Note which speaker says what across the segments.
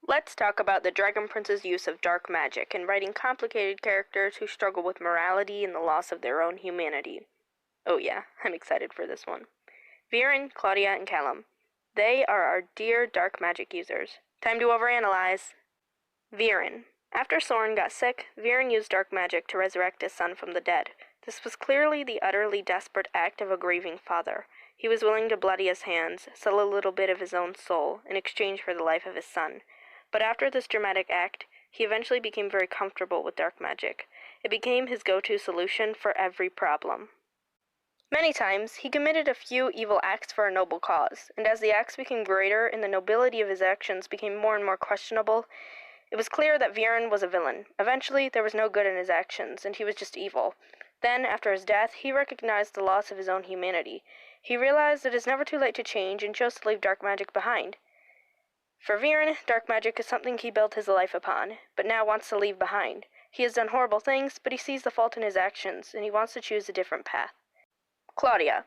Speaker 1: Let's talk about the Dragon Prince's use of dark magic in writing complicated characters who struggle with morality and the loss of their own humanity. Oh yeah, I'm excited for this one. Viren, Claudia, and Callum. They are our dear dark magic users. Time to overanalyze. Viren. After Soren got sick, Viren used dark magic to resurrect his son from the dead. This was clearly the utterly desperate act of a grieving father. He was willing to bloody his hands, sell a little bit of his own soul, in exchange for the life of his son. But after this dramatic act, he eventually became very comfortable with dark magic. It became his go-to solution for every problem. Many times, he committed a few evil acts for a noble cause, and as the acts became greater and the nobility of his actions became more and more questionable, it was clear that Viren was a villain. Eventually, there was no good in his actions, and he was just evil. Then, after his death, he recognized the loss of his own humanity. He realized it is never too late to change and chose to leave dark magic behind. For Viren, dark magic is something he built his life upon, but now wants to leave behind. He has done horrible things, but he sees the fault in his actions, and he wants to choose a different path. Claudia.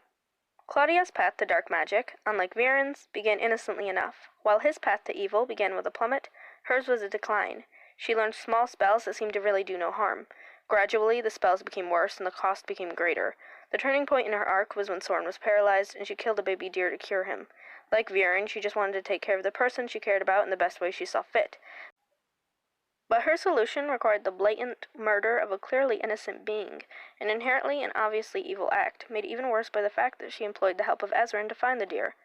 Speaker 1: Claudia's path to dark magic, unlike Viren's, began innocently enough. While his path to evil began with a plummet, hers was a decline. She learned small spells that seemed to really do no harm. Gradually, the spells became worse and the cost became greater. The turning point in her arc was when Soren was paralyzed and she killed a baby deer to cure him. Like Viren, she just wanted to take care of the person she cared about in the best way she saw fit. But her solution required the blatant murder of a clearly innocent being, an inherently and obviously evil act, made even worse by the fact that she employed the help of Ezran to find the deer.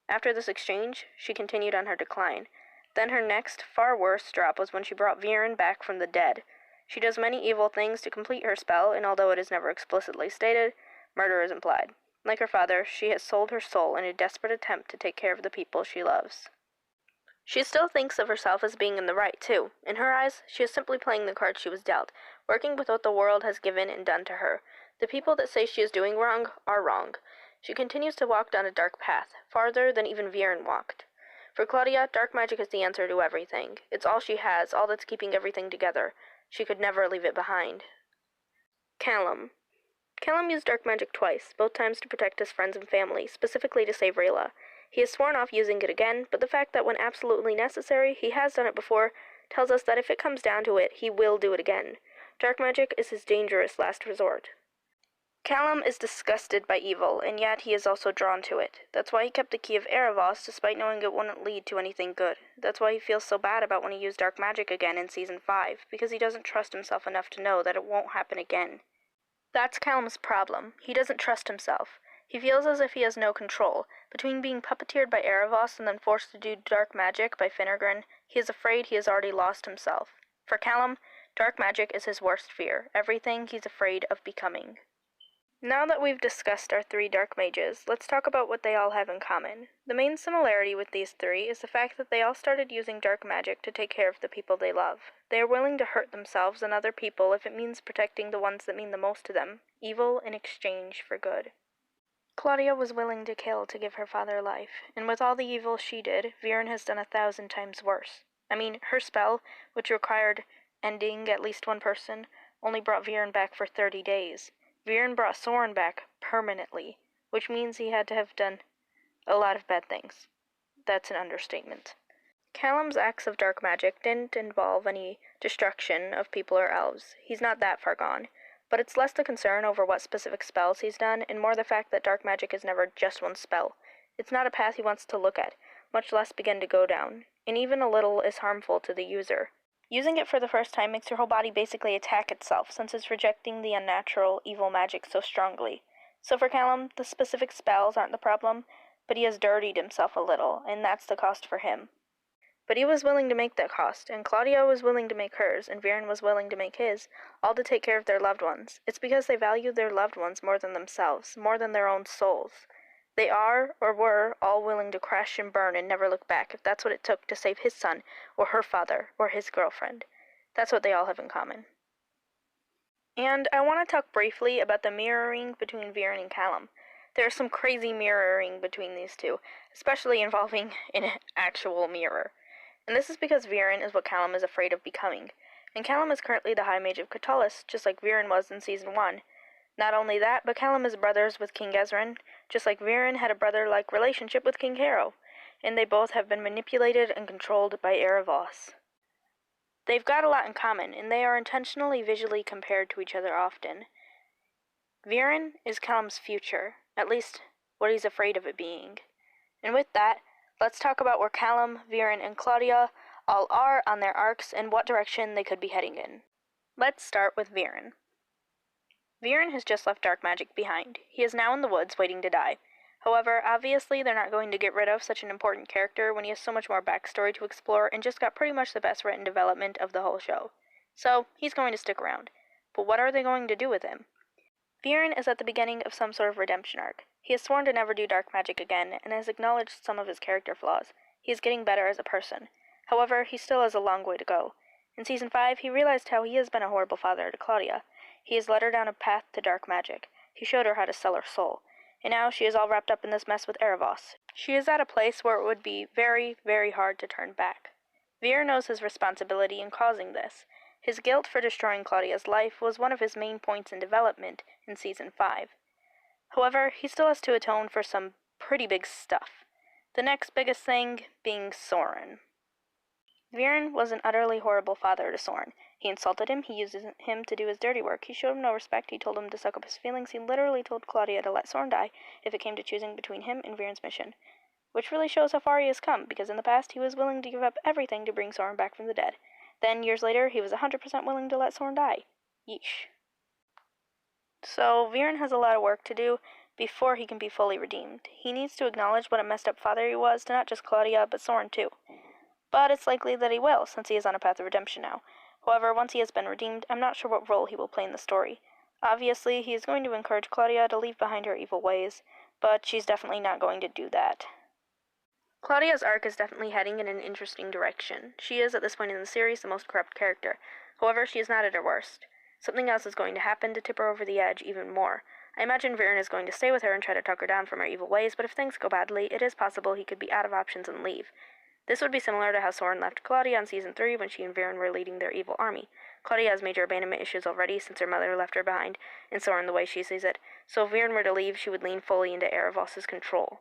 Speaker 1: After this exchange, she continued on her decline. Then her next, far worse drop was when she brought Viren back from the dead. She does many evil things to complete her spell, and although it is never explicitly stated, murder is implied. Like her father, she has sold her soul in a desperate attempt to take care of the people she loves. She still thinks of herself as being in the right, too. In her eyes, she is simply playing the cards she was dealt, working with what the world has given and done to her. The people that say she is doing wrong are wrong. She continues to walk down a dark path, farther than even Viren walked. For Claudia, dark magic is the answer to everything. It's all she has, all that's keeping everything together. She could never leave it behind. Callum. Callum used dark magic twice, both times to protect his friends and family, specifically to save Rayla. He has sworn off using it again, but the fact that when absolutely necessary, he has done it before, tells us that if it comes down to it, he will do it again. Dark magic is his dangerous last resort. Callum is disgusted by evil, and yet he is also drawn to it. That's why he kept the key of Erebos, despite knowing it wouldn't lead to anything good. That's why he feels so bad about when he used dark magic again in Season 5, because he doesn't trust himself enough to know that it won't happen again. That's Callum's problem. He doesn't trust himself. He feels as if he has no control. Between being puppeteered by Erebos and then forced to do dark magic by Finnegan, he is afraid he has already lost himself. For Callum, dark magic is his worst fear, everything he's afraid of becoming. Now that we've discussed our three dark mages, let's talk about what they all have in common. The main similarity with these three is the fact that they all started using dark magic to take care of the people they love. They are willing to hurt themselves and other people if it means protecting the ones that mean the most to them, evil in exchange for good. Claudia was willing to kill to give her father life, and with all the evil she did, Viren has done 1,000 times worse. I mean, her spell, which required ending at least one person, only brought Viren back for 30 days. Viren brought Soren back permanently, which means he had to have done a lot of bad things. That's an understatement. Callum's acts of dark magic didn't involve any destruction of people or elves. He's not that far gone. But it's less the concern over what specific spells he's done, and more the fact that dark magic is never just one spell. It's not a path he wants to look at, much less begin to go down, and even a little is harmful to the user. Using it for the first time makes your whole body basically attack itself, since it's rejecting the unnatural, evil magic so strongly. So for Callum, the specific spells aren't the problem, but he has dirtied himself a little, and that's the cost for him. But he was willing to make that cost, and Claudia was willing to make hers, and Viren was willing to make his, all to take care of their loved ones. It's because they value their loved ones more than themselves, more than their own souls. They are, or were, all willing to crash and burn and never look back if that's what it took to save his son, or her father, or his girlfriend. That's what they all have in common. And I want to talk briefly about the mirroring between Viren and Callum. There's some crazy mirroring between these two, especially involving an actual mirror. And this is because Viren is what Callum is afraid of becoming. And Callum is currently the High Mage of Catullus, just like Viren was in Season 1. Not only that, but Callum is brothers with King Ezran, just like Viren had a brother-like relationship with King Harrow. and they both have been manipulated and controlled by Erebos. They've got a lot in common, and they are intentionally visually compared to each other often. Viren is Callum's future, at least what he's afraid of it being. And with that, let's talk about where Callum, Viren, and Claudia all are on their arcs and what direction they could be heading in. Let's start with Viren. Viren has just left dark magic behind. He is now in the woods waiting to die. However, obviously they're not going to get rid of such an important character when he has so much more backstory to explore and just got pretty much the best written development of the whole show. So, he's going to stick around. But what are they going to do with him? Viren is at the beginning of some sort of redemption arc. He has sworn to never do dark magic again and has acknowledged some of his character flaws. He is getting better as a person. However, he still has a long way to go. In Season 5, he realized how he has been a horrible father to Claudia. He has led her down a path to dark magic. He showed her how to sell her soul. And now she is all wrapped up in this mess with Erebos. She is at a place where it would be very, very hard to turn back. Viren knows his responsibility in causing this. His guilt for destroying Claudia's life was one of his main points in development in Season 5. However, he still has to atone for some pretty big stuff. The next biggest thing being Soren. Viren was an utterly horrible father to Soren. He insulted him, he used him to do his dirty work, he showed him no respect, he told him to suck up his feelings, he literally told Claudia to let Soren die if it came to choosing between him and Viren's mission. Which really shows how far he has come, because in the past he was willing to give up everything to bring Soren back from the dead. Then, years later, he was 100% willing to let Soren die. Yeesh. So, Viren has a lot of work to do before he can be fully redeemed. He needs to acknowledge what a messed up father he was to not just Claudia, but Soren too. But it's likely that he will, since he is on a path of redemption now. However, once he has been redeemed, I'm not sure what role he will play in the story. Obviously, he is going to encourage Claudia to leave behind her evil ways, but she's definitely not going to do that. Claudia's arc is definitely heading in an interesting direction. She is, at this point in the series, the most corrupt character. However, she is not at her worst. Something else is going to happen to tip her over the edge even more. I imagine Viren is going to stay with her and try to talk her down from her evil ways, but if things go badly, it is possible he could be out of options and leave. This would be similar to how Soren left Claudia on Season 3 when she and Viren were leading their evil army. Claudia has major abandonment issues already since her mother left her behind, and Soren the way she sees it, so if Viren were to leave, she would lean fully into Erebos' control.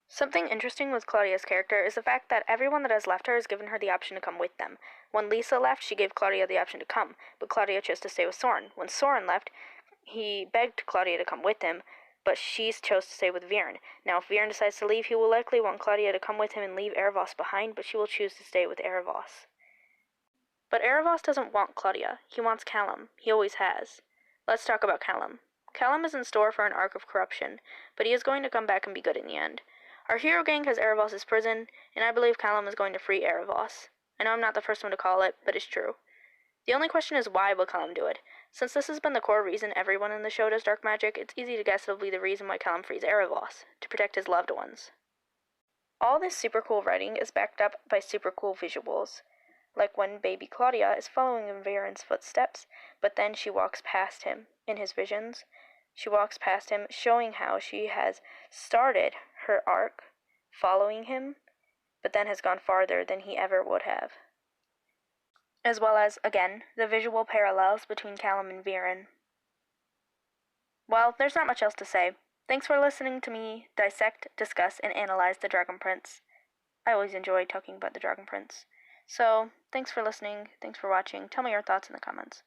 Speaker 1: Something interesting with Claudia's character is the fact that everyone that has left her has given her the option to come with them. When Lisa left, she gave Claudia the option to come, but Claudia chose to stay with Soren. When Soren left, he begged Claudia to come with him, but she chose to stay with Viren. Now, if Viren decides to leave, he will likely want Claudia to come with him and leave Erebos behind, but she will choose to stay with Erebos. But Erebos doesn't want Claudia. He wants Callum. He always has. Let's talk about Callum. Callum is in store for an arc of corruption, but he is going to come back and be good in the end. Our hero gang has Erebos' prison, and I believe Callum is going to free Erebos. I know I'm not the first one to call it, but it's true. The only question is, why will Callum do it? Since this has been the core reason everyone in the show does dark magic, it's easy to guess it'll be the reason why Callum frees Erebos, to protect his loved ones. All this super cool writing is backed up by super cool visuals, like when baby Claudia is following in Viren's footsteps, but then she walks past him in his visions. She walks past him, showing how she has started her arc following him, but then has gone farther than he ever would have. As well as, again, the visual parallels between Callum and Viren. Well, there's not much else to say. Thanks for listening to me dissect, discuss, and analyze the Dragon Prince. I always enjoy talking about the Dragon Prince. So, thanks for listening, thanks for watching. Tell me your thoughts in the comments.